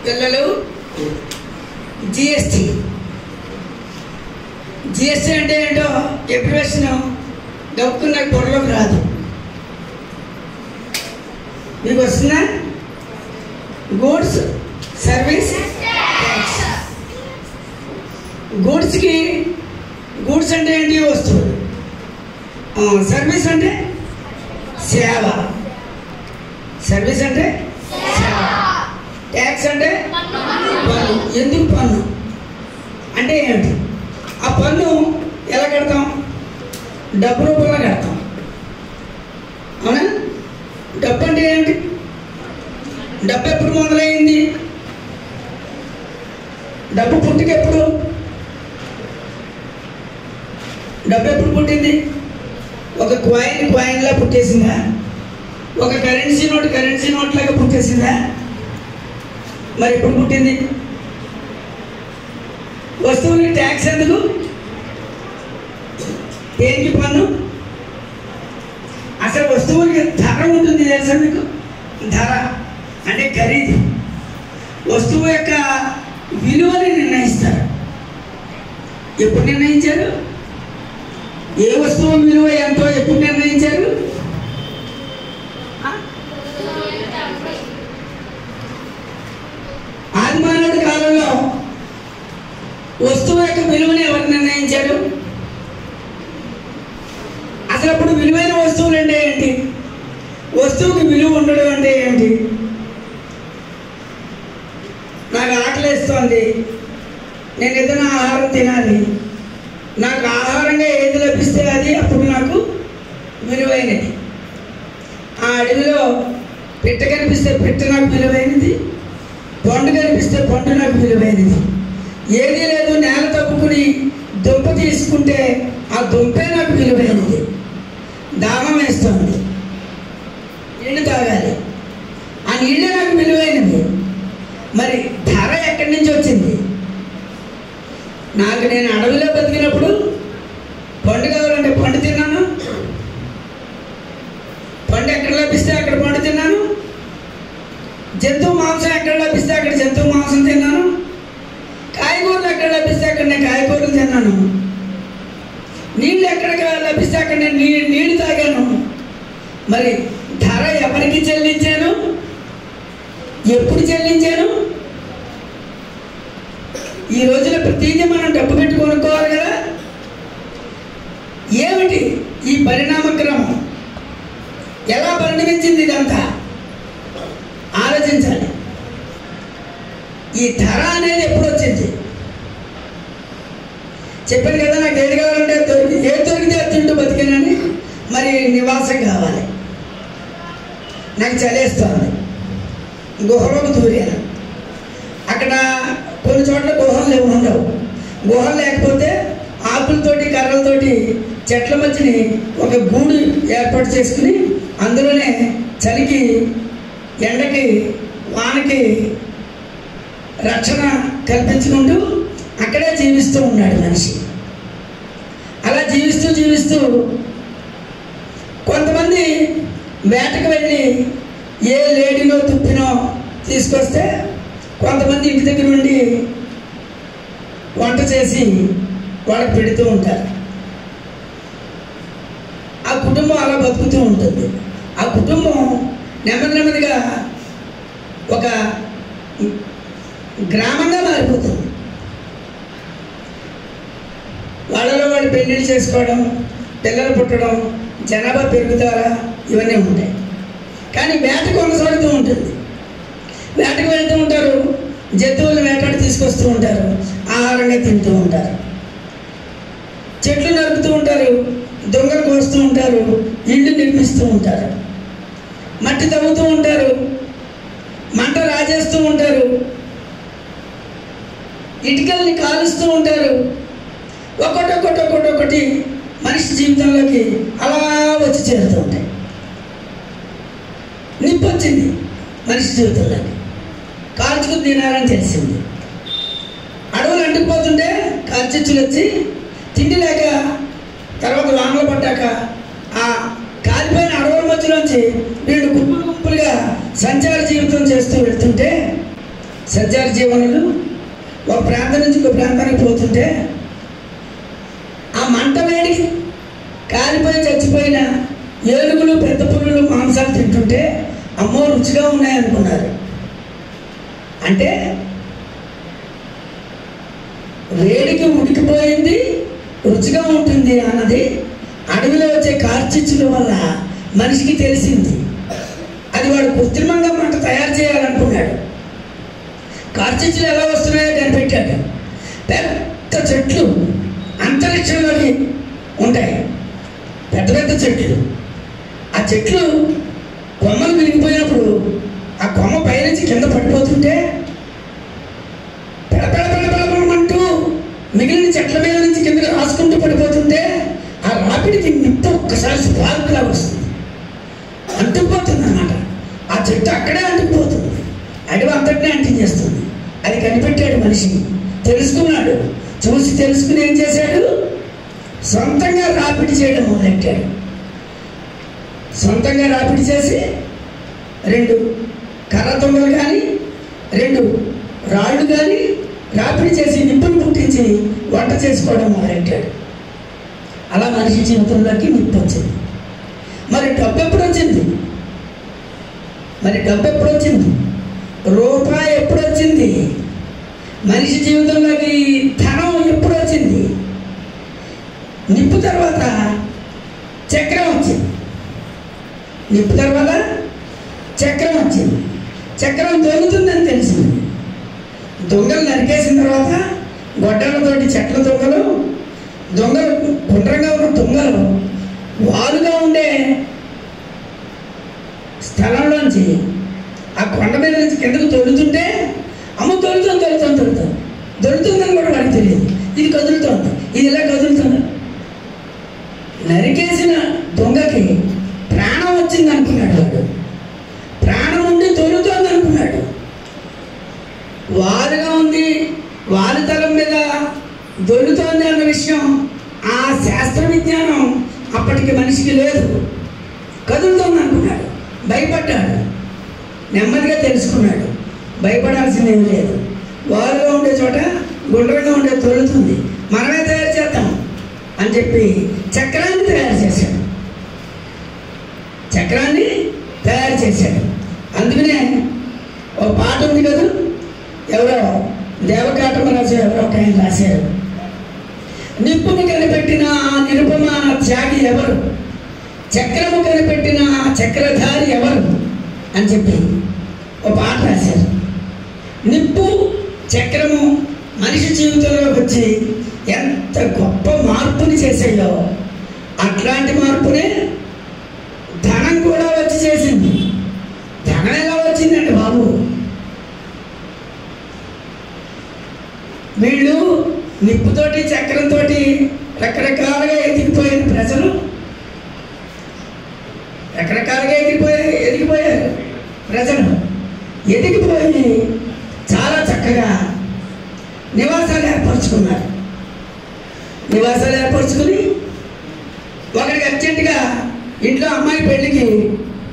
పిల్లలు జిఎస్టీ అంటే ఏంటో ఎప్పుడు వచ్చినా గౌక్కున్న పొరలోకి రాదు. మీకు వస్తుందా? Goods service tax. గూడ్స్ అంటే ఏంటి? వస్తువులు. సర్వీస్ అంటే సేవ. సర్వీస్ అంటే సేవ. ట్యాక్స్ అంటే పన్ను. ఎందుకు పన్ను అంటే ఏమిటి? ఆ పన్ను ఎలా కడతాం? డబ్బు రూపంలో కడతాం. అవునా? డబ్బు అంటే ఏమిటి? డబ్బు ఎప్పుడు మొదలైంది? డబ్బు పుట్టుకెప్పుడు? డబ్బు ఎప్పుడు పుట్టింది? ఒక కాయిన్లా పుట్టేసిందా? ఒక కరెన్సీ నోట్ లాగా పుట్టేసిందా? మరి ఎప్పుడు పుట్టింది? వస్తువులకి ట్యాక్స్ ఎందుకు? దేనికి పన్ను? అసలు వస్తువులకి ధర ఉంటుంది తెలుసా మీకు? ధర అంటే ఖరీదు. వస్తువు యొక్క విలువని నిర్ణయిస్తారు. ఎప్పుడు నిర్ణయించారు? ఏ వస్తువు విలువ ఎంతో ఎప్పుడు నిర్ణయించారు? ఆదిమానవుడి కాలంలో వస్తువు యొక్క విలువని ఎవరు నిర్ణయించారు? అసలు అప్పుడు విలువైన వస్తువులు అంటే ఏంటి? వస్తువుకి విలువ ఉండడం అంటే ఏంటి? నాకు ఆకలిస్తోంది, నేను ఏదైనా ఆహారం తినాలి, నాకు ఆహారంగా ఏది లభిస్తే అది అప్పుడు నాకు విలువైనది. ఆ అడవిలో పిట్ట కనిపిస్తే పిట్ట నాకు విలువైనది, పండు కనిపిస్తే పండు నాకు విలువైనది. ఏదీ లేదు, నేల తప్పుకుని దుంప తీసుకుంటే ఆ దుంపే నాకు విలువైనది. దాహం వేస్తుంది, నీళ్ళు తాగాలి, ఆ నీళ్ళే నాకు విలువైనది. మరి ధర ఎక్కడి నుంచి వచ్చింది? నేను అడవిలో బతికినప్పుడు పండు కావాలంటే పండు తిన్నాను, పండు ఎక్కడ లభిస్తే అక్కడ పండు తిన్నాను, జంతువు మాంసం ఎక్కడ లభిస్తే అక్కడ జంతువు మాంసం తిన్నాను, కాయగూరలు ఎక్కడ లభిస్తే అక్కడ నేను కాయగూరలు తిన్నాను, నీళ్ళు ఎక్కడ లభిస్తే అక్కడ నేను నీళ్ళు తాగాను. మరి ధర ఎవరికి చెల్లించాను? ఎప్పుడు చెల్లించాను? ఈ రోజున ప్రతిదీ మనం డబ్బు పెట్టి కొనుక్కోవాలి కదా. ఏమిటి ఈ పరిణామక్రమం? ఎలా పరిణమించింది ఇదంతా ఆలోచించాలి. ఈ ధర అనేది ఎప్పుడు వచ్చింది? చెప్పాను కదా, నాకు ఏది కావాలంటే ఏది దొరికితే అది తింటూ బతికానని. మరి నివాసం కావాలి, నాకు చలేస్తుంది, గుహలోకి దూరాను. అక్కడ కొన్ని చోట్ల గుహలు ఉండవు. గుహలు లేకపోతే ఆకులతోటి కర్రలతోటి చెట్ల మధ్యని ఒక గూడు ఏర్పాటు చేసుకుని అందులోనే చలికి ఎండకి వానకి రక్షణ కల్పించుకుంటూ అక్కడే జీవిస్తూ ఉన్నాడు మనిషి. అలా జీవిస్తూ కొంతమంది వేటకు వెళ్ళి ఏ లేడీలో తుప్పినో తీసుకొస్తే కొంతమంది ఇంటి దగ్గర నుండి వంట చేసి వాళ్ళకి పెడుతూ ఉంటారు. ఆ కుటుంబం అలా బతుకుతూ ఉంటుంది. ఆ కుటుంబం నెమ్మదిగా ఒక గ్రామంగా మారిపోతుంది. వాళ్ళలో వాళ్ళు పెళ్లిళ్ళు చేసుకోవడం, పిల్లలు పుట్టడం, జనాభా పెరుగుతారా, ఇవన్నీ ఉంటాయి. కానీ వేట కొనసాగుతూ ఉంటుంది. వేటకు వెళ్తూ ఉంటారు, జంతువులు వేటాడి తీసుకొస్తూ ఉంటారు, ఆహారంగా తింటూ ఉంటారు. చెట్లు నరుకుతూ ఉంటారు, దొంగలు కోస్తూ ఉంటారు, ఇళ్ళు నిర్మిస్తూ ఉంటారు, మట్టి తవ్వుతూ ఉంటారు, మంట రాజేస్తూ ఉంటారు, ఇటుకల్ని కాలుస్తూ ఉంటారు. ఒక్కొక్కటి మనిషి జీవితంలోకి అలా వచ్చి చేరుతూ ఉంటాయి. నిప్పు వచ్చింది మనిషి జీవితంలోకి, కాల్చుకుని తినాలని తెలిసింది. అడవులు అంటుకుపోతుంటే కాల్చిచ్చులు వచ్చి తిండి లేక తర్వాత వానలు పడ్డాక ఆ కాలిపోయిన అడవుల మధ్యలోంచి వీళ్ళు గుంపులుగా సంచార జీవితం చేస్తూ వెళ్తుంటే సంచార జీవనులు ఒక ప్రాంతం నుంచి ఒక ప్రాంతానికి పోతుంటే ఆ మంట వేడికి కాలిపోయి చచ్చిపోయిన ఏనుగులు పెద్ద పులులు మాంసాలు తింటుంటే అమ్మో రుచిగా ఉన్నాయనుకున్నారు. అంటే వేడికి ఉడికిపోయింది రుచిగా ఉంటుంది అన్నది అడవిలో వచ్చే కార్చిచ్చుల వల్ల మనిషికి తెలిసింది. అది వాడు కృత్రిమంగా మంట తయారు చేయాలనుకున్నాడు. కార్చిచ్చులు ఎలా వస్తున్నాయో కనిపెట్టాడు. పెద్ద చెట్లు అంతరిక్షంలోకి ఉంటాయి, పెద్ద పెద్ద చెట్లు. ఆ చెట్లు కొమ్మలు విరిగిపోయినప్పుడు ఆ కొమ్మ పైనుంచి కింద పడిపోతుంటే పెడపెడపెడపెడమంటూ మిగిలిన చెట్ల మీద నుంచి కిందకి రాసుకుంటూ పడిపోతుంటే ఆ రాపిడికి నిప్పు ఒక్కసారి స్పార్క్లా వస్తుంది, అంటుకుపోతుంది అన్నమాట. ఆ చెట్టు అక్కడే అంటుకుపోతుంది, అడవి అంతటినే అంటించేస్తుంది. అది కనిపెట్టాడు మనిషి, తెలుసుకున్నాడు. చూసి తెలుసుకుని ఏం చేశాడు? సొంతంగా రాపిడి చేయడం మొదలెట్టాడు. సొంతంగా రాపిడి చేసి 2 కర్ర దొంగలు కానీ 2 రాళ్ళు కానీ రాపిడి చేసి నిప్పును పుట్టించి వంట చేసుకోవడం మొదలెట్టాడు. అలా మనిషి జీవితంలోకి నిప్పు వచ్చింది. మరి డబ్బు ఎప్పుడు వచ్చింది? రూపాయి ఎప్పుడు వచ్చింది? మనిషి జీవితంలోకి ధనం ఎప్పుడు వచ్చింది? నిప్పు తర్వాత చక్రం వచ్చింది. నిప్పు తర్వాత చక్రం వచ్చింది. చక్రం దొంగతుందని తెలిసింది. దొంగలు నరికేసిన తర్వాత గొడ్డలతోటి చెట్ల దొంగలు గుండ్రంగా ఉన్న దొంగలు వాలుగా ఉండే స్థలంలోంచి ఆ కొండ మీద నుంచి కిందకు తొలుతుంటే అమ్మ దొరుకుతుందని కూడా వాడికి తెలియదు. ఇది కదులుతోంది, ఇది ఇలా కదులుతుంది. నరికేసిన దొంగకి ప్రాణం వచ్చింది అనుకున్నాడు. వాడు ప్రాణం ఉండి దొరుకుతోంది అనుకున్నాడు. వాలుగా ఉంది, వాలుతలం మీద దొరుకుతోంది అన్న విషయం, ఆ శాస్త్ర విజ్ఞానం అప్పటికి మనిషికి లేదు. కదులుతోంది అనుకున్నాడు, భయపడ్డాడు. నెమ్మదిగా తెలుసుకున్నాడు, భయపడాల్సిందేమీ లేదు. వాలుగా ఉండే చోట గుండ్రంగా ఉండే తొలుతుంది, మనమే తయారు చేద్దాం అని చెప్పి చక్రాన్ని తయారు చేశాడు. అందుకనే ఒక పాట ఉంది కదా, ఎవరో దేవకాటమరాజు ఎవరో ఒక ఆయన రాశారు. నిప్పుని కనిపెట్టిన నిరుపమాన త్యాగి ఎవరు, చక్రము కనిపెట్టిన చక్రధారి ఎవరు అని చెప్పి ఒక పాట రాశారు. నిప్పు చక్రము మనిషి జీవితంలోకి వచ్చి ఎంత గొప్ప మార్పుని చేసాయో అట్లాంటి మార్పునే ధనం కూడా వచ్చి చేసింది. ధనం ఎలా వచ్చిందండి బాబు? వీళ్ళు నిప్పుతోటి చక్రంతో రకరకాలుగా ఎదిగిపోయిన ప్రజలు రకరకాలుగా ఎదిగిపోయారు ప్రజలు. ఎదిగిపోయి చాలా చక్కగా నివాసాలు ఏర్పరచుకున్నారు. నివాసాలు ఏర్పరచుకుని ఒకరికి అర్జెంటుగా ఇంట్లో అమ్మాయి పెళ్ళికి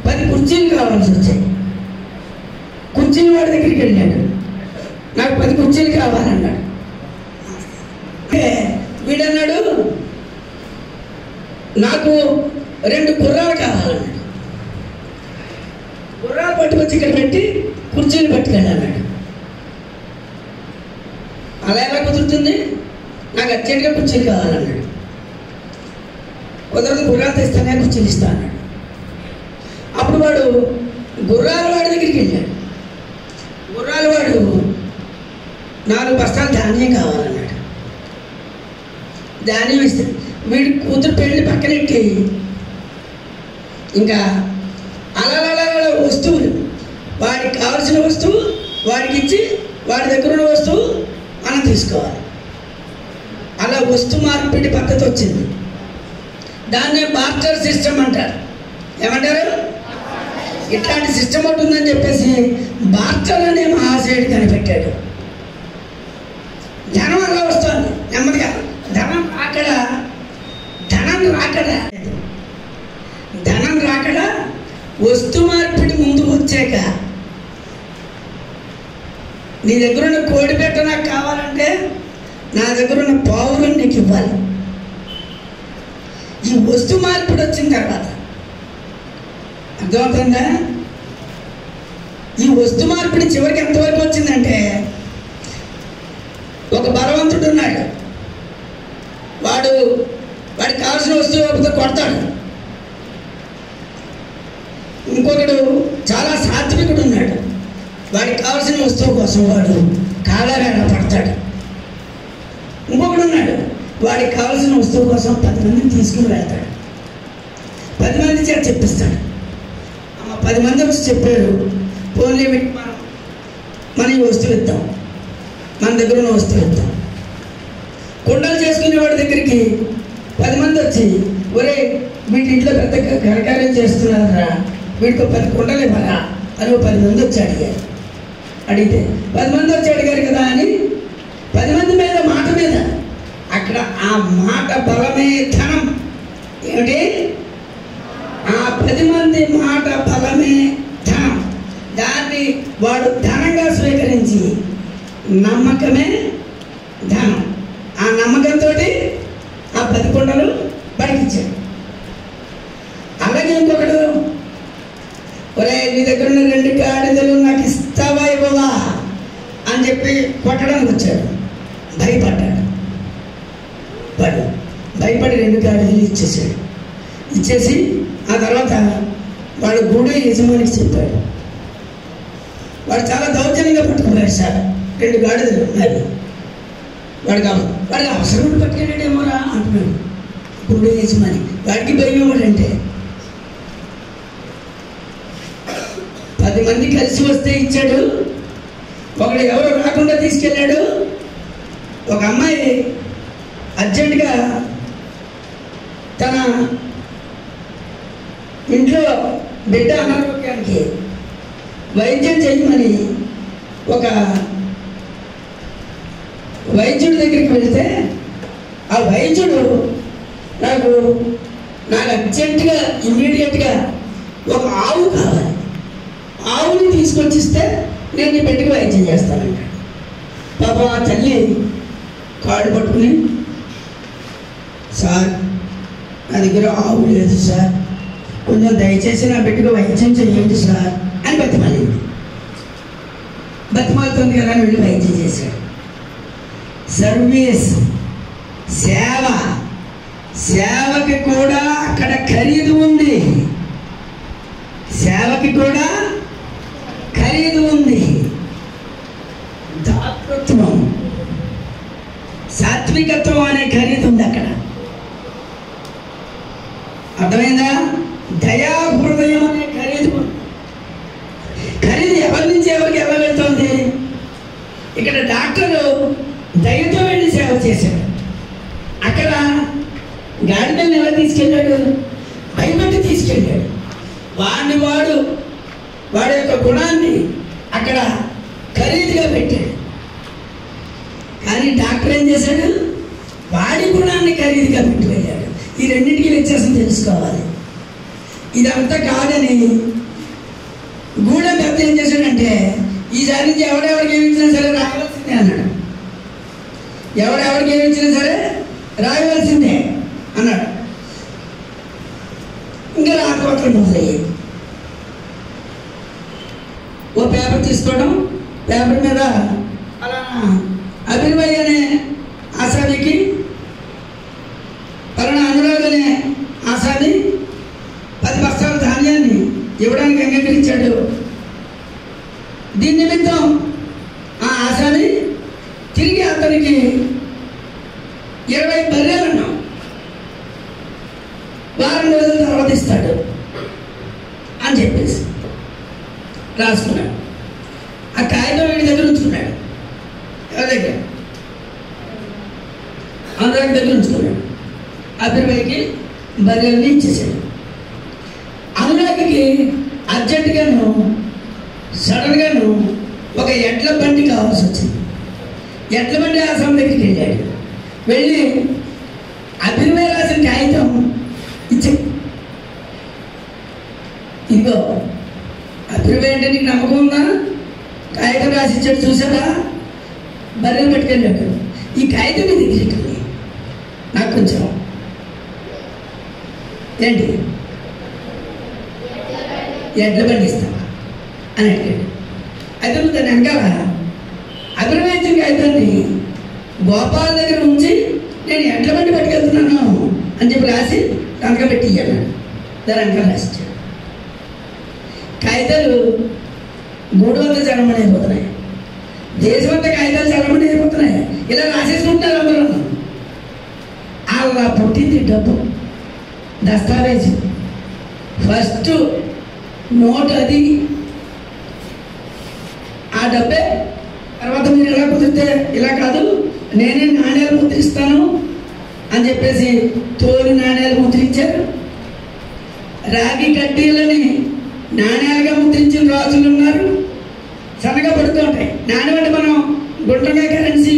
10 కుర్చీలు కావాల్సి వచ్చాయి. కుర్చీలు వాడి దగ్గరికి వెళ్ళాడు, నాకు 10 కుర్చీలు కావాలన్నాడు. వీడన్నాడు నాకు 2 గుర్రాలు కావాలన్నాడు. గుర్రాలు పట్టుకొచ్చి ఇక్కడ పెట్టి కుర్చీలు పట్టుకెళ్ళాడు. అలా ఎలా కుదురుతుంది? నాకు అర్జెంటుగా కుర్చీలు కావాలన్నాడు. కుదరదు, గుర్రాలు తెస్తానే కుర్చీలు ఇస్తా అన్నాడు. అప్పుడు వాడు గుర్రాల వాడి దగ్గరికి వెళ్ళాడు. గుర్రాల వాడు 4 బస్తాలు ధాన్యం కావాలన్నాడు. ధాన్యం ఇస్తే వీడి కూతురు పెళ్ళి పక్కనెట్టి ఇంకా అలా వస్తువులు, వాడికి కావాల్సిన వస్తువు వాడికి ఇచ్చి వాడి దగ్గర ఉన్న వస్తువు మనం తీసుకోవాలి. అలా వస్తు మార్పిడి పద్ధతి వచ్చింది. దాన్నే బార్టర్ సిస్టమ్ అంటారు. ఏమంటారు? ఇట్లాంటి సిస్టమ్ ఒకటి ఉందని చెప్పేసి బార్టర్ అనే మహాశయుడు కనిపెట్టాడు. ధనం అలా వస్తుంది నెమ్మదిగా. ధనం రాకడ వస్తు మార్పిడి ముందు వచ్చాక నీ దగ్గర ఉన్న కోడి పెట్ట నాకు కావాలంటే నా దగ్గర ఉన్న పావులను నీకు ఇవ్వాలి. ఈ వస్తు మార్పిడి వచ్చిన తర్వాత అర్థమవుతుందా? ఈ వస్తు మార్పిడి చివరికి ఎంతవరకు వచ్చిందంటే, ఒక బలవంతుడు ఉన్నాడు, వాడికి కావాల్సిన వస్తువు లేకపోతే కొడతాడు. ఇంకొకడు చాలా సాత్వికుడు ఉన్నాడు, వాడికి కావాల్సిన వస్తువు కోసం వాడు కాళ్ళవేళ పడతాడు. ఇంకొకడు ఉన్నాడు, వాడికి కావాల్సిన వస్తువు కోసం 10 మందిని తీసుకుని వెళ్తాడు, 10 మంది చేత చెప్పిస్తాడు. 10 మంది వచ్చి చెప్పారు, పోన్లే మనం ఈ వస్తువు ఇద్దాం, మన దగ్గర ఉన్న వస్తువు ఇద్దాం. కుండలు చేసుకునే వాడి దగ్గరికి 10 మంది వచ్చి, ఒరే వీటి ఇంట్లో పెద్ద ఘనకార్యం చేస్తున్నారా, వీడికి 10 కుండలు ఇవ్వరా అని 10 మంది వచ్చి అడిగారు. అడిగితే 10 మంది వచ్చి అడిగారు కదా అని 10 మంది మీద మాట మీద అక్కడ ఆ మాట బలమే ధనం. ఏమిటి? ఆ 10 మంది మాట బలమే ధనం. దాన్ని వాడు ధనంగా స్వీకరించి నమ్మకమే ధనం. ఆ నమ్మకంతో ఆ 10 కుండలు బయటిచ్చాడు. అలాగే ఇంకొకడు, ఒరే నీ దగ్గర ఉన్న 2 గాడిదలు నాకు ఇస్తావా ఇవ్వవా అని చెప్పి కొట్టడానికి వచ్చాడు. భయపడ్డాడు. భయపడి 2 గాడిదలు ఇచ్చేసాడు. ఇచ్చేసి ఆ తర్వాత వాడు గూడు యజమానికి చెప్పాడు. వాడు చాలా దౌర్జన్యంగా పట్టుకున్నాడు. సార్ 2 గాడిదలు ఉన్నాయి, వాడికి అవసరం పట్టుకెళ్ళాడేమోరా అంటున్నాడు గూడు యజమాని. వాడికి భయం ఏమిటంటే 10 మంది కలిసి వస్తే ఇచ్చాడు, ఒకడు ఎవరు రాకుండా తీసుకెళ్ళాడు. ఒక అమ్మాయి అర్జెంటుగా తన ఇంట్లో బిడ్డ అనారోగ్యానికి వైద్యం చేయమని ఒక వైద్యుడి దగ్గరికి వెళితే, ఆ వైద్యుడు నాకు అర్జెంటుగా ఇమ్మీడియట్గా ఒక ఆవు కావాలి, ఆవుని తీసుకొచ్చిస్తే నేను ఈ బిడ్డకి వైద్యం చేస్తానంటాడు. పాపం ఆ తల్లి కాళ్ళు పట్టుకుని, సార్ నా దగ్గర ఆవు లేదు సార్, కొంచెం దయచేసి నా బిడ్డకు వైద్యం చేయండి సార్ అని బతిమాలుతుంది కదా అని వెళ్ళి వైద్యం చేశాడు. సర్వీస్, సేవకి కూడా అక్కడ ఖరీదు ఉంది. సేవకి కూడా ఖరీదు ఉంది. దాతృత్వం, సాత్వికత్వం అనే ఖరీదు ఉంది అక్కడ. అర్థమైందా? దయా హృదయం అనే ఖరీదు. ఖరీదు ఎవరి నుంచి ఎవరికి ఎలా వెళ్తుంది? ఇక్కడ డాక్టరు దయతో వెళ్ళి సేవ చేశాడు. అక్కడ గాడిదల్ని ఎలా తీసుకెళ్ళాడు? భయపెట్టి తీసుకెళ్ళాడు. వాడి యొక్క గుణాన్ని అక్కడ ఖరీదుగా పెట్టాడు. కానీ డాక్టర్ ఏం చేశాడు? వాడి గుణాన్ని ఖరీదుగా పెట్టి వెళ్ళాడు. ఈ రెండింటికి వ్యత్యాసం తెలుసుకోవాలి. ఇదంతా కాదని గూడెం పెద్ద ఏం చేశాడంటే, ఈసారి నుంచి ఎవరెవరికి ఏమిచ్చినా సరే రాయవలసిందే అన్నాడు. ఎవరెవరికి ఏమిచ్చినా సరే రాయవలసిందే అన్నాడు. ఇంకా రాకపోవటం మొదలయ్యాయి. ఓ పేపర్ తీసుకోవడం, పేపర్ మీద అలా అభినయ్ అనే ఆసామికి, పలానా అనురాగ్ అనే ఆసామి 10 బస్తాల ధాన్యాన్ని ఇవ్వడానికి అంగీకరించాడు. దీని నిమిత్తం ఆ ఆసామి తిరిగి అతనికి 20 బర్రెలను వారం రోజుల తర్వాత ఇస్తాడు అని చెప్పేసి రాసుకున్నాడు. ఆ కాగితం వీడి దగ్గర ఉంచుకున్నాడు. ఎవరి దగ్గర? అనురాగ్ దగ్గర ఉంచుకున్నాడు. అభినయ్కి బర్రెల్ని ఇచ్చేసాడు. అనురాగ్కి అర్జెంటుగాను సడన్గాను ఒక ఎడ్ల బండి కావాల్సి వచ్చింది. ఎడ్ల బండి ఆసాం దగ్గరికి వెళ్ళాడు. వెళ్ళి అభినయ్ రాసిన కాగితం ఇచ్చి, ఇదిగో అభినయ్ అంటే నీకు నమ్మకం ఉందా? కాగితం రాసిచ్చాడు చూసారా, బర్రెలు పట్టుకెళ్ళాడు. ఈ కాగితం మీద దగ్గరికి నాకు కొంచెం ఏంటి ఎడ్ల బండి ఇస్తావా అని అడిగాడు. అయితే నువ్వు దాని వెనకాల అభినయించిన కాగితాన్ని గోపాల దగ్గర ఉంచి నేను ఎడ్ల బండి పట్టుకెళ్తున్నాను అని చెప్పి రాసి సంతకం పెట్టి ఇయ్యాడు. దాని వెనకాల రాసిచ్చాడు. కాగితాలు 300 చలమణి అయిపోతున్నాయి. దేశమంతా కాగితాలు చలమణి అయిపోతున్నాయి. ఇలా రాసేసుకుంటున్నారు అందరూ. అలా పుట్టింది డబ్బు, దస్తావేజు. ఫస్ట్ నోట్ అది, ఆ డబ్బే. తర్వాత మీరు ఎలా కుదిరితే ఇలా కాదు, నేనే నాణ్యాలు ముద్రిస్తాను అని చెప్పేసి తోలు నాణ్యాలు ముద్రించారు. రాగి కడ్డీలని నాణ్యాలుగా ముద్రించిన రాజులు ఉన్నారు. సన్నగా పడుతూ ఉంటాయి. నాణ్యం అంటే మనం గుండ్రంగా కరెన్సీ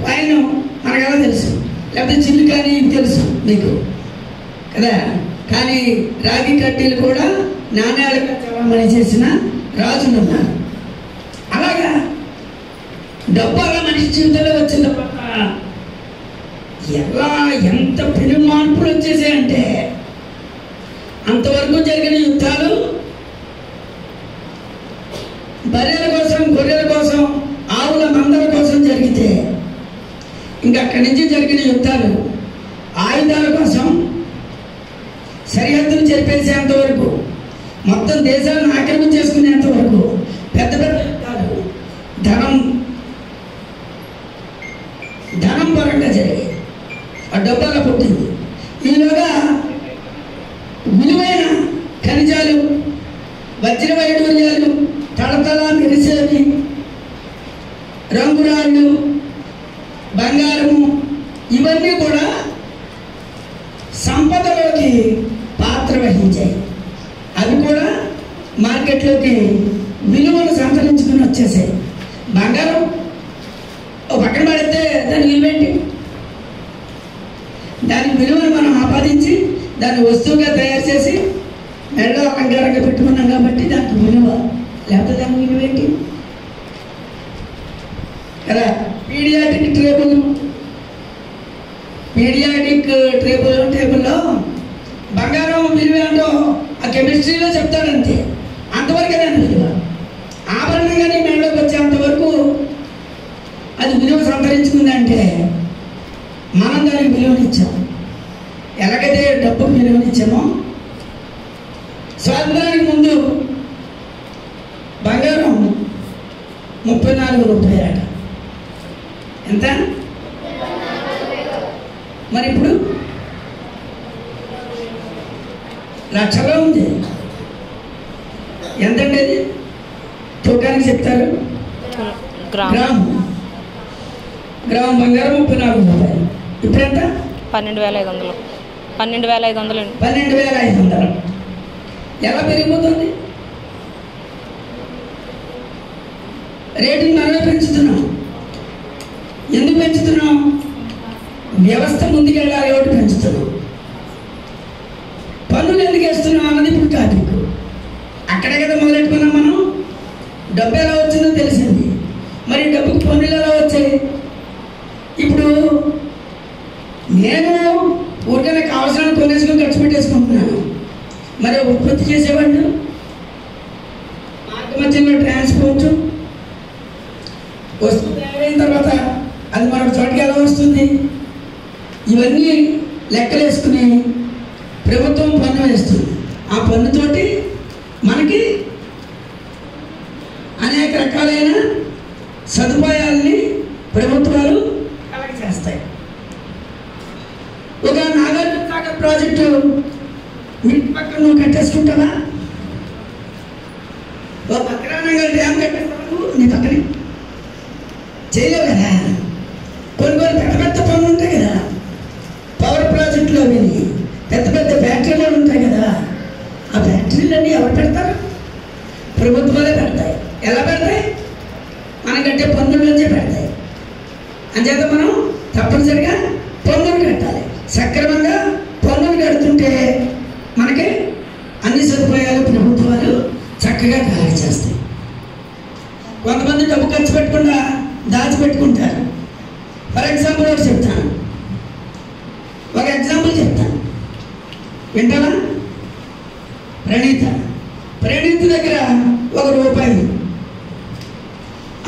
కాయిన్ మనకు ఎలా తెలుసు, లేకపోతే చిల్లు కానీ తెలుసు మీకు కదా. కానీ రాగి కడ్డీలు కూడా నాణ్యాలుగా చలామణి చేసిన రాజులు ఉన్నారు. అలాగా డబ్బు అలా మనిషి జీవితంలో వచ్చిన తర్వాత ఎలా ఎంత పెను మార్పులు వచ్చేసాయంటే, అంతవరకు జరిగిన యుద్ధాలు బర్రెల కోసం, గొర్రెల కోసం, ఆవుల మందల కోసం జరిగితే, ఇంకా అక్కడి నుంచి జరిగిన యుద్ధాలు ఆయుధాల కోసం, సరిహద్దులు చెరిపేసేంత వరకు, మొత్తం దేశాలను ఆక్రమించేసుకునేంత వరకు పెద్ద పెద్ద యుద్ధాలు ధనం పరంగా జరిగాయి. ఆ డబ్బు అలా పుట్టింది. ఈలోగా విలువైన ఖనిజాలు, వజ్ర వైడూర్యాలు, తడతల మెరిసేవి, రంగురాళ్ళు, బంగారము, ఇవన్నీ కూడా సంపదలోకి పాత్ర వహించాయి. అవి కూడా మార్కెట్లోకి విలువను సంతరించుకుని వచ్చేసాయి. బంగారం ఒక పక్కన పడితే దాని విలువేంటి? దాని విలువను మనం ఆపాదించి దాన్ని వస్తువుగా తయారు చేసి మెడలో అలంకారంగా పెట్టుకున్నాం కాబట్టి దానికి విలువ, లేకపోతే దాని విలువేంటి కదా. పీడియాటిక్ టేబుల్లో బంగారం విలువ ఏంటో ఆ కెమిస్ట్రీలో చెప్తాడంతే, అంతవరకే దాని విలువ. ఆభరణంగా నీ మెడలోకి వచ్చేంతవరకు అది విలువ సంతరించుకుందంటే మనం దానికి విలువనిచ్చాం. ఎలాగైతే డబ్బుకు విలువనిచ్చామో, స్వాతంత్రానికి ముందు బంగారం 34 రూపాయలట. ఎంత? మరి ఇప్పుడు లక్షలో ఉంది. ఎంతండి అది? తూకానికి చెప్తారు. గ్రాము బంగారం 34 రూపాయలు. ఇప్పుడు ఎంత? 12,500. 12,500. ఎలా పెరిగిపోతుంది? రేటుని మనమే పెంచుతున్నాం. ఎందుకు పెంచుతున్నాం? వ్యవస్థ ముందుకెళ్ళాలి కాబట్టి పెంచుతున్నాం. పన్నులు ఎందుకు వేస్తున్నాం అన్నది ఇప్పుడు టాపిక్. అక్కడే కదా మొదలెట్టుకున్నాం మనం. డబ్బు ఎలా వచ్చిందో తెలిసింది. మరి డబ్బుకి పన్నులు ఎలా వచ్చాయి? ఇప్పుడు నేను ఊరికైనా కావాల్సిన కొనేసుకొని ఖర్చు పెట్టేసుకుంటున్నాను. మరి ఉత్పత్తి చేసేవాళ్ళు, మార్గ మధ్యలో ట్రాన్స్పోర్ట్, వస్తువు తయారైన తర్వాత అది మరొక చోటుకి ఎలా వస్తుంది? ఇవన్నీ లెక్కలేసుకుని ప్రభుత్వం పన్ను వేస్తుంది. ఆ పన్నుతోటి మనకి అనేక రకాలైన సదుపాయాలని ప్రభుత్వాలు కలగజేస్తాయి. ఒక నాగార్జున ప్రాజెక్టు మీ పక్కన నువ్వు కట్టేసుకుంటావా? ఒక పక్కరానంగా డ్యామ్ కట్టేస్తావు నీ పక్కనే చేయలేవు కదా. కొన్ని పెద్ద పెద్ద పనులు ఉంటాయి కదా, పవర్ ప్రాజెక్టులు, అవి పెద్ద పెద్ద ఫ్యాక్టరీలు ఉంటాయి కదా. ఆ ఫ్యాక్టరీలన్నీ ఎవరు పెడతారు? ప్రభుత్వాలే పెడతాయి. ఎలా పెడతాయి? మనకంటే పన్నుల నుంచే పెడతాయి. అంచేత మనం తప్పనిసరిగా పన్నులు కట్టాలి. సక్రమంగా పన్నులు కడుతుంటే మనకి అన్ని సదుపాయాలు ప్రభుత్వాలు చక్కగా ఖాళీ చేస్తాయి. చాలామంది డబ్బు ఖర్చు పెట్టకుండా దాచిపెట్టుకుంటారు. ఫర్ ఎగ్జాంపుల్ ఒకటి చెప్తాను, ఒక ఎగ్జాంపుల్ చెప్తాను, వింటారా? ప్రణీత దగ్గర ₹1,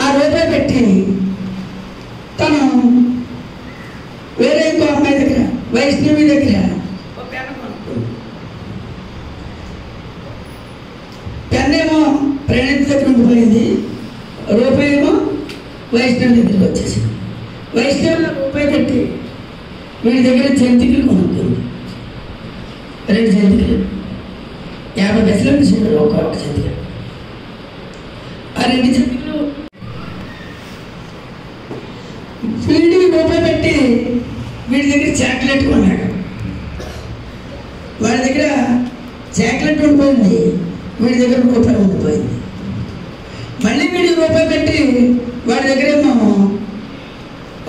ఆ రూపాయి పెట్టి తను వేరే ఇంకో అమ్మాయి దగ్గర, వైష్ణవి దగ్గర పెన్నేమో ప్రణీత దగ్గర ఉండిపోయింది, రూపాయి ఏమో వైష్ణవి దగ్గరికి వచ్చేసింది. వైష్ణవి రూపాయి పెట్టి వీడి దగ్గర జంతికలు కొనుక్కుంది. 2 జంతికలు 50 పైసలు ఇచ్చిండు, ఒక జంతిక. ఆ 2 జంతికలు వీడి రూపాయి పెట్టి వీడి దగ్గర చాక్లెట్ కొన్నాడు. వాడి దగ్గర చాక్లెట్ ఉండిపోయింది, వీడి దగ్గర రూపాయి ఉండిపోయింది. మళ్ళీ వీడి రూపాయి పెట్టి వాడి దగ్గర ఏమో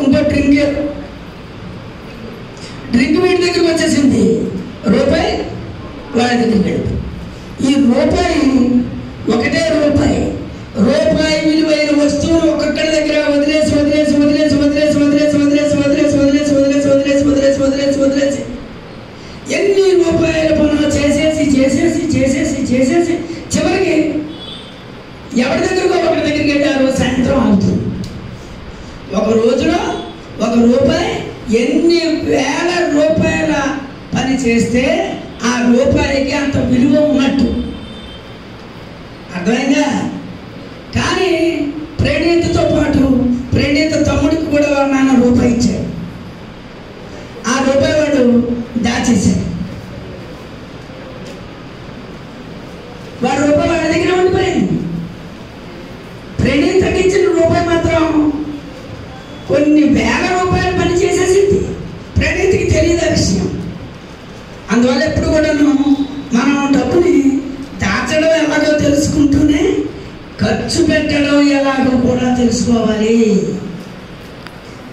ఇంకో డ్రింక్ వీడి దగ్గరికి వచ్చేసింది, రూపాయి వాడి దగ్గరికి వెళ్ళింది. ఈ రూపాయి ఒకటే రూపాయి విలువైన వస్తువులు ఒక్కొక్కడి దగ్గర వదిలేసి వదిలేసి వదిలేసి వదిలేసి వదిలేసి వదిలేసి వదిలేసి వదిలేసి వదిలేసి వదిలేసి వదిలేసి వదిలేసి వదిలేసి ఎన్ని రూపాయల పనులు చేసేసి చేసేసి చేసేసి చేసేసి చివరికి ఎవరి దగ్గరకో ఒకరి దగ్గరికి వెళ్ళారు. సాయంత్రం అవుతుంది. ఒక రోజులో ₹1 ఎన్ని వేల రూపాయల పని చేస్తే ఆ రూపాయికి అంత విలువ ఉన్నట్టు. అర్థమైందా? కానీ ప్రణీతతో పాటు ప్రణీత తమ్ముడికి కూడా వాళ్ళ నాన్న రూపాయి ఇచ్చాడు. ఆ రూపాయి వాడు దాచేశాడు. వాడి రూపాయి వాడి దగ్గర ఉండిపోయింది. ప్రణీతకి ఇచ్చిన రూపాయి మాత్రం కొన్ని వేల రూపాయలు పని చేసేసింది. ప్రణీతికి తెలియదు ఆ విషయం. అందువల్ల ఎప్పుడు కూడాను మనం డబ్బుని దాచడం ఎలాగో తెలుసుకుంటూనే ఖర్చు పెట్టడం ఎలాగో కూడా తెలుసుకోవాలి.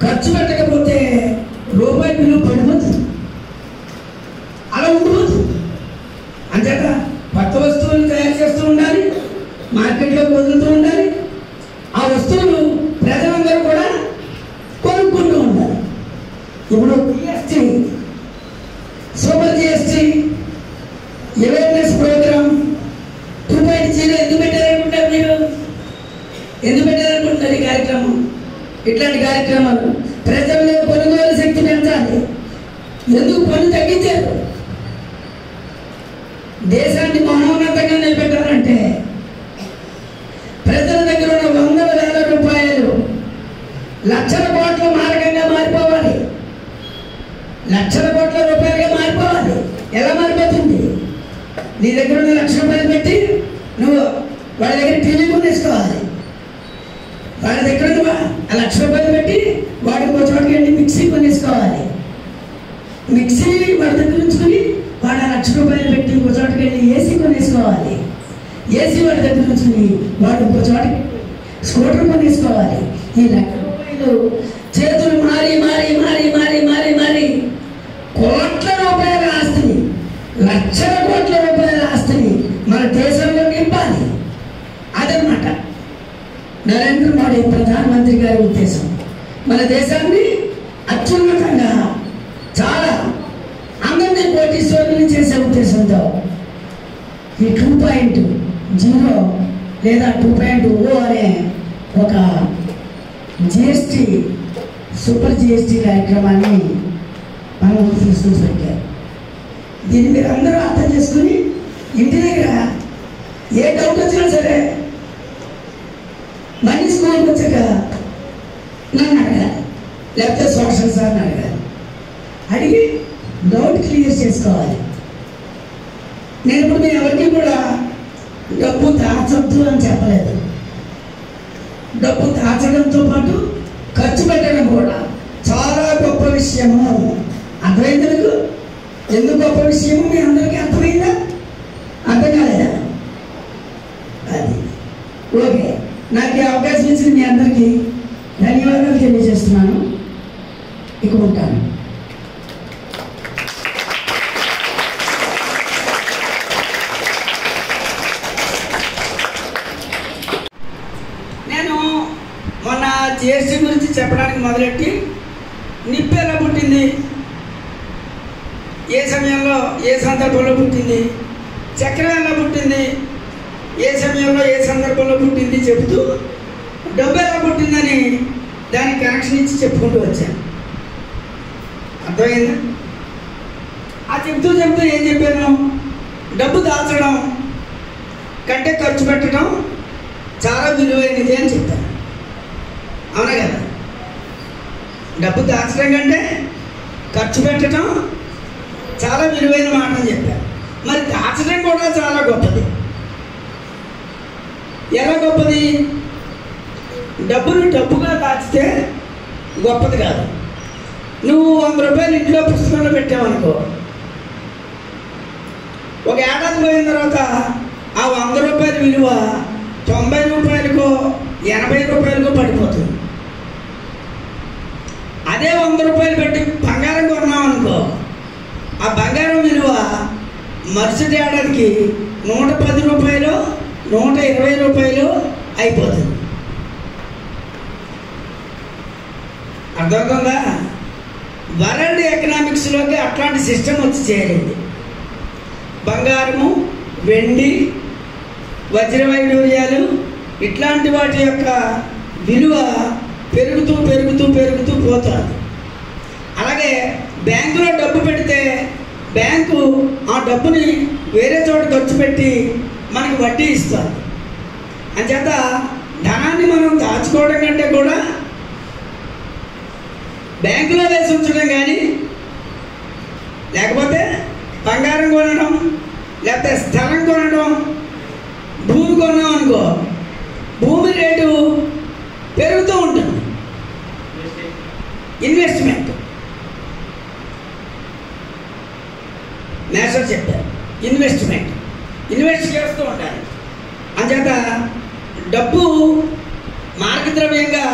ఖర్చు పెట్టకపోతే రూపాయి విలువ పడిపోతుంది, అలా ఉండిపోతుంది. అంతేక కొత్త వస్తువులు తయారు చేస్తూ ఉండాలి, మార్కెట్లోకి వదులుతూ ఉండాలి. ఆ వస్తువులు ప్రజలందరూ కూడా కొనుక్కుంటూ ఉండాలి. ఇప్పుడు GST, super GST awareness program 2.0 ఎందుకు పెట్టారనుకుంటారు మీరు? ఎందుకు పెట్టారనుకుంటున్నారు ఈ కార్యక్రమం? ఇట్లాంటి కార్యక్రమాలు ప్రజల్లో కొనుగోలు శక్తి పెంచాలి. ఎందుకు పన్ను తగ్గించారు? దేశాన్ని మహోన్నతంగా నిలబెట్టాలంటే ప్రజల దగ్గర ఉన్న వందల వేల రూపాయలు లక్షల కోట్ల మార్గంగా మారిపోవాలి, లక్షల కోట్ల రూపాయలుగా మారిపోవాలి. ఎలా మారిపోతుంది? నీ దగ్గర ఉన్న ₹1,00,000 పెట్టి నువ్వు వాడి దగ్గర టీవీ కొనేసుకోవాలి. వాడి దగ్గర నువ్వు ఆ ₹1,00,000 పెట్టి వాడికి ఒక చోటుకి వెళ్ళి మిక్సీ కొనేసుకోవాలి. మిక్సీ వాడి దగ్గర ఉంచుకొని వాడు ఆ ₹1,00,000 పెట్టి ఒక చోటుకి వెళ్ళి ఏసీ కొనేసుకోవాలి. ఏసీ వాడి దగ్గర ఉంచుకొని వాడు ఒక చోటకి స్కూటర్ కొనేసుకోవాలి. ఈ ₹1,00,000 చేతులు మారి మారి మారి మారి మారి మారి కోట్ల రూపాయల ఆస్తిని, లక్షల కోట్ల రూపాయల ఆస్తిని మన దేశంలో నింపాలి. అదనమాట నరేంద్ర మోడీ ప్రధానమంత్రి గారి ఉద్దేశం. మన దేశాన్ని అత్యున్నతంగా చాలా అందరినీ కోటీశ్వరుల్ని చేసే ఉద్దేశంతో ఈ 2.0 లేదా 2.0 అనే ఒక GST, సూపర్ GST కార్యక్రమాన్ని మనం తీసుకుని పెట్టారు. దీన్ని మీరు అందరూ అర్థం చేసుకుని ఇంటి దగ్గర ఏ డౌట్ వచ్చినా సరే మనీ స్కూల్కి వచ్చాక నన్ను అడగాలి, లేకపోతే సోషల్ సార్ని అడగాలి. అడిగి డౌట్ క్లియర్ చేసుకోవాలి. నేను ఇప్పుడు మీ ఎవరికి కూడా డబ్బు దాచొద్దు అని చెప్పలేదు. డబ్బు దాచడంతో పాటు ఖర్చు పెట్టడం కూడా చాలా గొప్ప విషయము. అర్థమైంది మీకు? ఎందుకు గొప్ప విషయము మీ అందరికీ అర్థమైందా? అర్థం కాలేదా? అది ఓకే. నాకు ఈ అవకాశం ఇచ్చిన మీ అందరికీ ధన్యవాదాలు తెలియజేస్తున్నాను. ఇక ఉంటాను. నేను మొన్న జిఎస్టీ గురించి చెప్పడానికి మొదలెట్టి నిప్పు ఎలా పుట్టింది, ఏ సమయంలో ఏ సందర్భంలో పుట్టింది, చక్రం ఎలా పుట్టింది, ఏ సమయంలో ఏ సందర్భంలో పుట్టింది చెబుతూ డబ్బు ఎలా పుట్టిందని దానికి కనెక్షన్ ఇచ్చి చెప్పుకుంటూ వచ్చాను. అర్థమైందా? ఆ చెప్తూ ఏం చెప్పాను, డబ్బు దాచడం కంటే ఖర్చు పెట్టడం చాలా విలువైనది అని చెప్పాను. అవునా కదా? డబ్బు దాచడం కంటే ఖర్చు పెట్టడం చాలా విలువైన మాట అని చెప్పారు. మరి దాచడం కూడా చాలా గొప్పది. ఎలా గొప్పది? డబ్బును డబ్బుగా దాచితే గొప్పది కాదు. నువ్వు 100 రూపాయలు ఇంట్లో పుస్తకంలో పెట్టావనుకో, ఒక ఏడాది పోయిన తర్వాత ఆ 100 రూపాయల విలువ 90 రూపాయలకో 80 రూపాయలకో పడిపోతుంది. అదే 100 రూపాయలు పెట్టి బంగారం కొన్నాం అనుకో, ఆ బంగారం విలువ మరుసటి ఏడాదికి 110 రూపాయలు 120 రూపాయలు అయిపోతుంది. అర్థమవుతుందా? వరల్డ్ ఎకనామిక్స్లోకి అట్లాంటి సిస్టమ్ వచ్చి చేరింది. బంగారము, వెండి, వజ్ర వైడూర్యాలు ఇట్లాంటి వాటి యొక్క విలువ పెరుగుతూ పెరుగుతూ పెరుగుతూ పోతుంది. అలాగే బ్యాంకులో డబ్బు పెడితే బ్యాంకు ఆ డబ్బుని వేరే చోట ఖర్చు పెట్టి మనకి వడ్డీ ఇస్తుంది. అంచేత ధనాన్ని మనం దాచుకోవడం కంటే కూడా బ్యాంకులో వేసి ఉంచడం, కానీ లేకపోతే బంగారం కొనడం, లేకపోతే స్థలం కొనడం, భూమి కొన్నాం అనుకో, భూమి రేటు పెరుగుతూ ఉంటుంది. ఇన్వెస్ట్మెంట్ మేషర్ చెప్పారు, ఇన్వెస్ట్ చేస్తూ ఉంటారు. అంచేత డబ్బు మార్గద్రవ్యంగా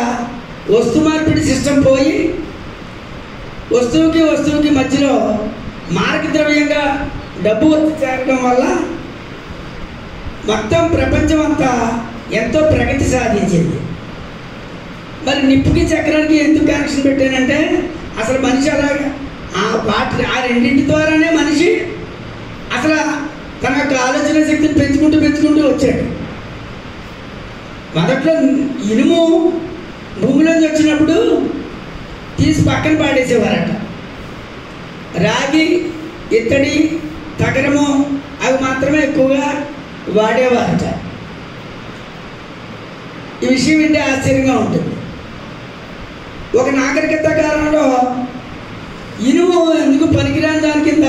వస్తు మార్పిడి సిస్టమ్ పోయి వస్తువుకి మధ్యలో మార్గద్రవ్యంగా డబ్బు వచ్చి చేరడం వల్ల మొత్తం ప్రపంచం అంతా ఎంతో ప్రగతి సాధించింది. మరి నిప్పుకి చక్రానికి ఎందుకు కనెక్షన్ పెట్టానంటే, అసలు మనిషి అలాగా ఆ రెండింటి ద్వారానే మనిషి అసలు తన యొక్క ఆలోచన శక్తిని పెంచుకుంటూ వచ్చాడు. మొదట్లో ఇనుము భూమిలోంచి వచ్చినప్పుడు తీసి పక్కన పాడేసేవారట. రాగి, ఇత్తడి, తగరము అవి మాత్రమే ఎక్కువగా వాడేవారట. ఈ విషయం వింటే ఆశ్చర్యంగా ఉంటుంది. ఒక నాగరికత కాలంలో ఇనుము ఎందుకు పనికిరాని దాని కింద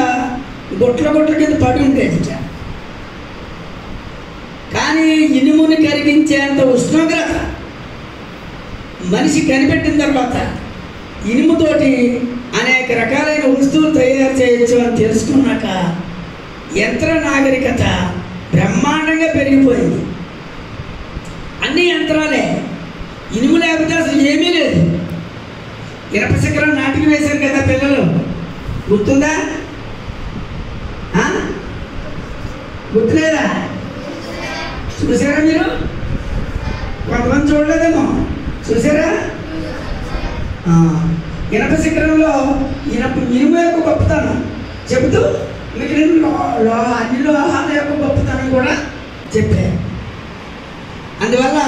గుట్ల కింద పడి ఉండేదిట. కానీ ఇనుముని కరిగించేంత ఉష్ణోగ్రత మనిషి కనిపెట్టిన తర్వాత ఇనుముతోటి అనేక రకాలైన వస్తువులు తయారు చేయొచ్చు అని తెలుసుకున్నాక యంత్ర నాగరికత బ్రహ్మాండంగా పెరిగిపోయింది. అన్ని యంత్రాలే, ఇనుము లేకపోతే అసలు ఏమీ లేదు. ఇనప శిఖరం నాటికి వేశారు కదా పిల్లలు, గుర్తుందా? గుర్తులేదా? చూసారా మీరు? కొంతమంది చూడలేదేమో, చూసారా? ఇనప శిఖరంలో ఇనుము యొక్క గొప్పతనం చెబుతూ మిగిలిన అన్ని లోహాల యొక్క గొప్పతనం కూడా చెప్పారు. అందువల్ల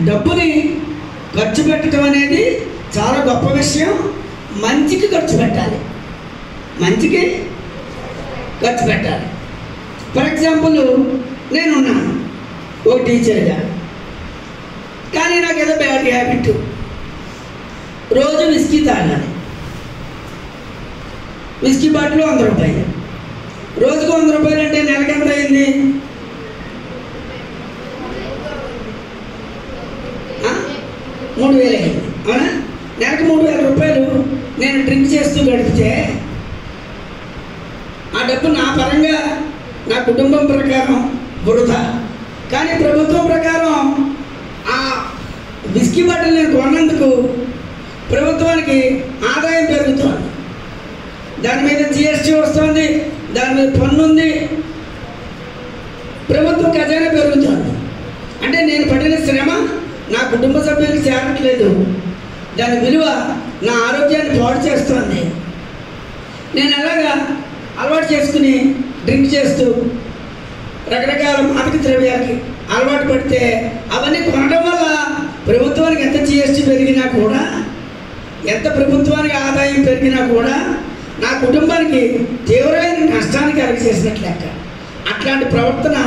డబ్బుని ఖర్చు పెట్టడం అనేది చాలా గొప్ప విషయం. మంచికి ఖర్చు పెట్టాలి, మంచికి ఖర్చు పెట్టాలి. ఫర్ ఎగ్జాంపుల్, నేనున్నాను ఒక టీచర్గా, కానీ నాకు ఏదో బ్యాడ్ హ్యాబిట్, రోజు విస్కీ తాగాలి. విస్కీ బాటిల్ 100 రూపాయలు, రోజుకు 100 రూపాయలు అంటే నెలకి ఎంత అయింది? 3000 అయింది. అవునా? నెలకు 3000 రూపాయలు నేను డ్రింక్ చేస్తూ గడిపితే ఆ డబ్బు నా పరంగా, నా కుటుంబం ప్రకారం వృధా. కానీ ప్రభుత్వం ప్రకారం ఆ విస్కీ బాటిల్ నేను కొన్నందుకు ప్రభుత్వానికి ఆదాయం పెరుగుతుంది. దాని మీద జిఎస్టీ వస్తుంది, దాని మీద పన్ను ఉంది, ప్రభుత్వం ఖజానా పెరుగుతుంది. అంటే నేను పడిన శ్రమ నా కుటుంబ సభ్యులకు చేరట్లేదు, దాని విలువ నా ఆరోగ్యాన్ని పాడు చేస్తుంది. నేను అలాగా అలవాటు చేసుకుని డ్రింక్ చేస్తూ రకరకాల మాదక ద్రవ్యాలకి అలవాటు పడితే అవన్నీ కొనడం వల్ల ప్రభుత్వానికి ఎంత జిఎస్టీ పెరిగినా కూడా, ఎంత ప్రభుత్వానికి ఆదాయం పెరిగినా కూడా నా కుటుంబానికి తీవ్రమైన నష్టాన్ని కలిగజేసినట్లు లెక్క. అట్లాంటి ప్రవర్తన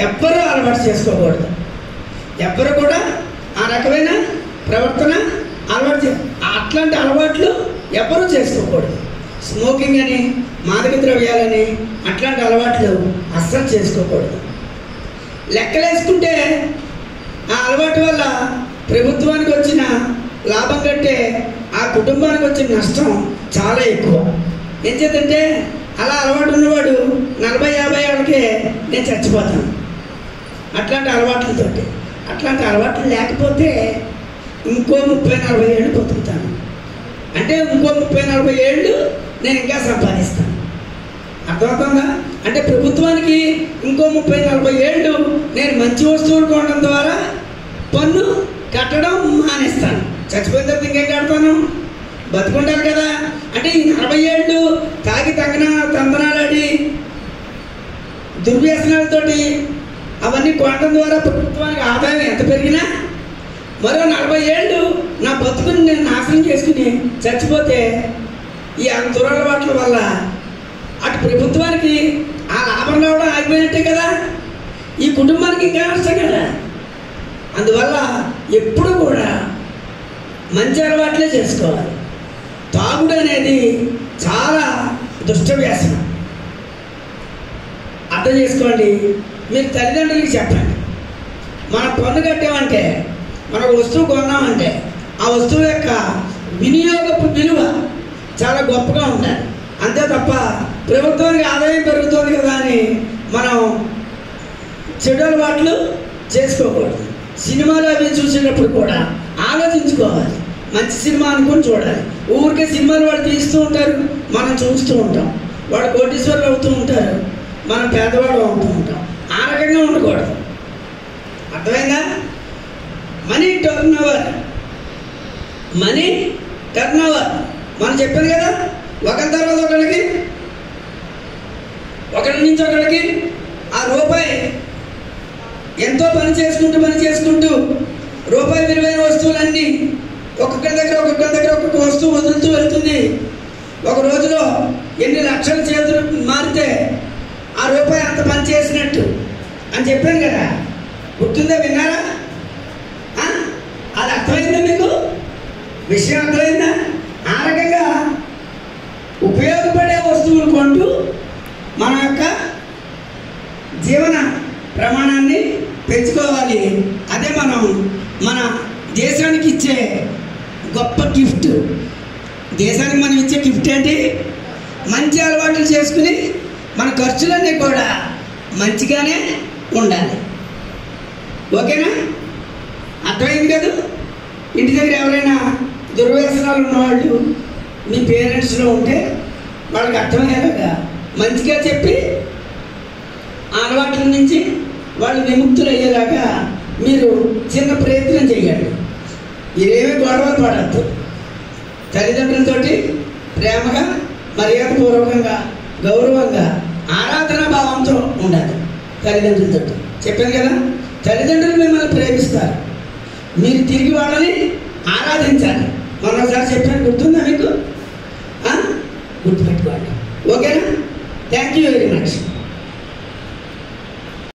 ఎవ్వరూ అలవాటు చేసుకోకూడదు. ఎవ్వరు కూడా ఆ రకమైన ప్రవర్తన అట్లాంటి అలవాట్లు ఎవ్వరూ చేసుకోకూడదు. స్మోకింగ్ అని, మాదక ద్రవ్యాలని అట్లాంటి అలవాట్లు అస్సలు చేసుకోకూడదు. లెక్కలేసుకుంటే ఆ అలవాటు వల్ల ప్రభుత్వానికి వచ్చిన లాభం కంటే ఆ కుటుంబానికి వచ్చిన నష్టం చాలా ఎక్కువ. ఏం చేద్దంటే అలా అలవాటు ఉన్నవాడు 40-50 ఏళ్ళకే నేను చచ్చిపోతాను. అట్లాంటి అలవాట్లతోటి. అట్లాంటి అలవాట్లు లేకపోతే ఇంకో 30-40 ఏళ్ళు బతుకుతాను. అంటే ఇంకో 30-40 ఏళ్ళు నేను ఇంకా సంపాదిస్తాను. అర్థమవుతుందా? అంటే ప్రభుత్వానికి ఇంకో 30-40 ఏళ్ళు నేను మంచి వస్తువులు కొనడం ద్వారా పన్ను కట్టడం మానేస్తాను. చచ్చిపోయిన తర్వాత ఇంకేం కడతాను? బతుకుంటాను కదా. అంటే ఈ 40 ఏళ్ళు తాగి తందనాలాడి దుర్వ్యసనాలతోటి అవన్నీ కొనడం ద్వారా ప్రభుత్వానికి ఆదాయం ఎంత పెరిగినా మరో 40 ఏళ్ళు నా బతుకుని నేను నాశనం చేసుకుని చచ్చిపోతే ఈ దురలవాట్ల వల్ల అటు ప్రభుత్వానికి ఆ లాభం రావడం ఆగిపోయినట్టే కదా, ఈ కుటుంబానికి ఇంకా నష్టం కదా. అందువల్ల ఎప్పుడు కూడా మంచి అలవాట్లే చేసుకోవాలి. తాగుడు అనేది చాలా దుష్ట వ్యసనం. అర్థం చేసుకోండి. మీరు తల్లిదండ్రులకి చెప్పండి, మన పన్ను కట్టామంటే, మన వస్తువు కొన్నామంటే ఆ వస్తువు యొక్క వినియోగపు విలువ చాలా గొప్పగా ఉండాలి. అంతే తప్ప ప్రభుత్వానికి ఆదాయం పెరుగుతుంది కదా అని మనం చెడు అలవాట్లు చేసుకోకూడదు. సినిమాలు అవి చూసేటప్పుడు కూడా ఆలోచించుకోవాలి. మంచి సినిమా అనుకుని చూడాలి. ఊరికే సినిమాలు వాళ్ళు తీస్తూ ఉంటారు, మనం చూస్తూ ఉంటాం. వాడు కోటీశ్వరులు అవుతూ ఉంటారు, మనం పేదవాళ్ళు అవుతూ ఉంటాం. ఆ రకంగా ఉండకూడదు. అర్థమైందా? మనీ టర్న్ ఓవర్ మనం చెప్పాను కదా, ఒకరి తర్వాత ఒకరి నుంచి ఒకరికి ఆ రూపాయి ఎంతో పని చేసుకుంటూ రూపాయి విలువైన వస్తువులన్నీ ఒక్కొక్కరి దగ్గర ఒక్కొక్క వస్తువు వదులుతూ వెళ్తుంది. ఒక రోజులో ఎన్ని లక్షల చేతులు మారితే ఆ రూపాయి అంత పని చేసినట్టు అని చెప్పాను కదా. గుర్తుందా? విన్నారా? అది అర్థమైందా మీకు? విషయం అర్థమైందా? ఆ రకంగా ఉపయోగపడే వస్తువులు కొంటూ మన యొక్క జీవన ప్రమాణాన్ని పెంచుకోవాలి. అదే మన దేశానికి ఇచ్చే గొప్ప గిఫ్ట్. దేశానికి మనం ఇచ్చే గిఫ్ట్ ఏంటి? మంచి అలవాట్లు చేసుకుని మన ఖర్చులన్నీ కూడా మంచిగానే ఉండాలి. ఓకేనా? అర్థమైంది కదా? ఇంటి దగ్గర ఎవరైనా దుర్వ్యసనాలు ఉన్నవాళ్ళు మీ పేరెంట్స్లో ఉంటే వాళ్ళకి అర్థమయ్యేలాగా మంచిగా చెప్పి ఆ అలవాట్ల నుంచి వాళ్ళు విముక్తులు అయ్యేలాగా మీరు చిన్న ప్రయత్నం చేయండి. మీరేమీ గొడవలు పడద్దు. తల్లిదండ్రులతోటి ప్రేమగా, మర్యాదపూర్వకంగా, గౌరవంగా, ఆరాధనా భావంతో ఉండాలి తల్లిదండ్రులతో. చెప్పాను కదా, తల్లిదండ్రులు మిమ్మల్ని ప్రేమిస్తారు, మీరు తిరిగి వాళ్ళని ఆరాధించాలి. మరోసారి చెప్పాను, గుర్తుందా మీకు? గుర్తుపెట్టుకోండి. ఓకేనా? Thank you very much.